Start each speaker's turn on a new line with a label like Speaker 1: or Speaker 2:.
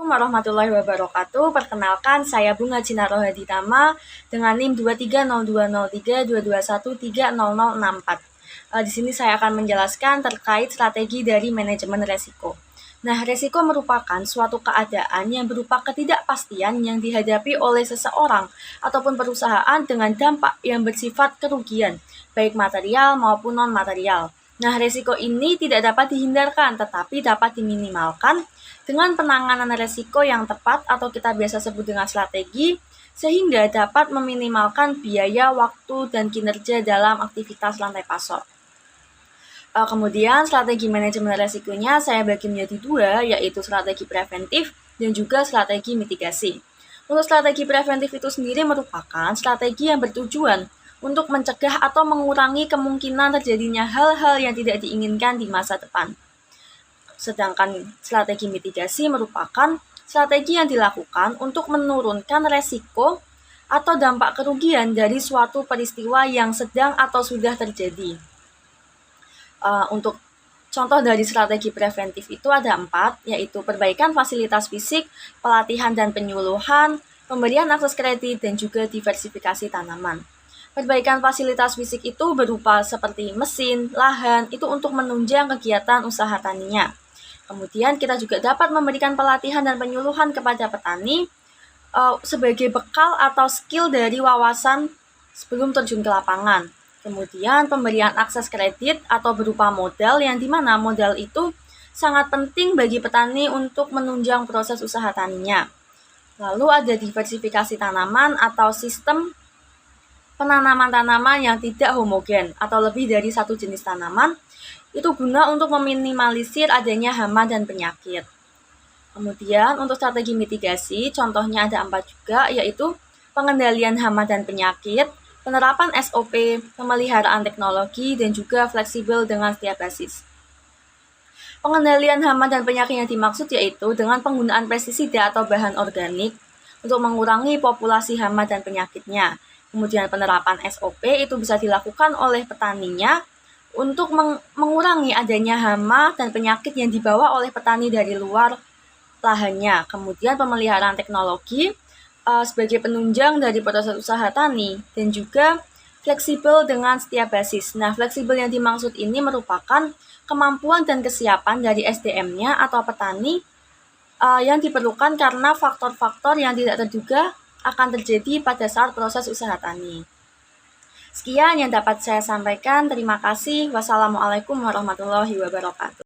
Speaker 1: Assalamualaikum warahmatullahi wabarakatuh. Perkenalkan, saya Bunga Cinaro Haditama dengan NIM 23020322130064. Di sini saya akan menjelaskan terkait strategi dari manajemen resiko. Nah, resiko merupakan suatu keadaan yang berupa ketidakpastian yang dihadapi oleh seseorang ataupun perusahaan dengan dampak yang bersifat kerugian, baik material maupun non-material. Nah, resiko ini tidak dapat dihindarkan, tetapi dapat diminimalkan dengan penanganan resiko yang tepat atau kita biasa sebut dengan strategi, sehingga dapat meminimalkan biaya, waktu, dan kinerja dalam aktivitas lantai pasok. Kemudian strategi manajemen resikonya saya bagi menjadi dua, yaitu strategi preventif dan juga strategi mitigasi. Untuk strategi preventif itu sendiri merupakan strategi yang bertujuan untuk mencegah atau mengurangi kemungkinan terjadinya hal-hal yang tidak diinginkan di masa depan. Sedangkan strategi mitigasi merupakan strategi yang dilakukan untuk menurunkan resiko atau dampak kerugian dari suatu peristiwa yang sedang atau sudah terjadi. Untuk contoh dari strategi preventif itu ada 4, yaitu perbaikan fasilitas fisik, pelatihan dan penyuluhan, pemberian akses kredit, dan juga diversifikasi tanaman. Perbaikan fasilitas fisik itu berupa seperti mesin, lahan, itu untuk menunjang kegiatan usaha taninya. Kemudian kita juga dapat memberikan pelatihan dan penyuluhan kepada petani sebagai bekal atau skill dari wawasan sebelum terjun ke lapangan. Kemudian pemberian akses kredit atau berupa modal yang dimana modal itu sangat penting bagi petani untuk menunjang proses usaha taninya. Lalu ada diversifikasi tanaman atau sistem penanaman tanaman yang tidak homogen atau lebih dari satu jenis tanaman, itu guna untuk meminimalisir adanya hama dan penyakit. Kemudian untuk strategi mitigasi, contohnya ada 4 juga, yaitu pengendalian hama dan penyakit, penerapan SOP, pemeliharaan teknologi, dan juga fleksibel dengan setiap basis. Pengendalian hama dan penyakit yang dimaksud yaitu dengan penggunaan pestisida atau bahan organik untuk mengurangi populasi hama dan penyakitnya. Kemudian penerapan SOP itu bisa dilakukan oleh petaninya untuk mengurangi adanya hama dan penyakit yang dibawa oleh petani dari luar lahannya. Kemudian pemeliharaan teknologi sebagai penunjang dari proses usaha tani dan juga fleksibel dengan setiap basis. Nah, fleksibel yang dimaksud ini merupakan kemampuan dan kesiapan dari SDM-nya atau petani yang diperlukan karena faktor-faktor yang tidak terduga akan terjadi pada saat proses usaha tani. Sekian yang dapat saya sampaikan. Terima kasih. Wassalamualaikum warahmatullahi wabarakatuh.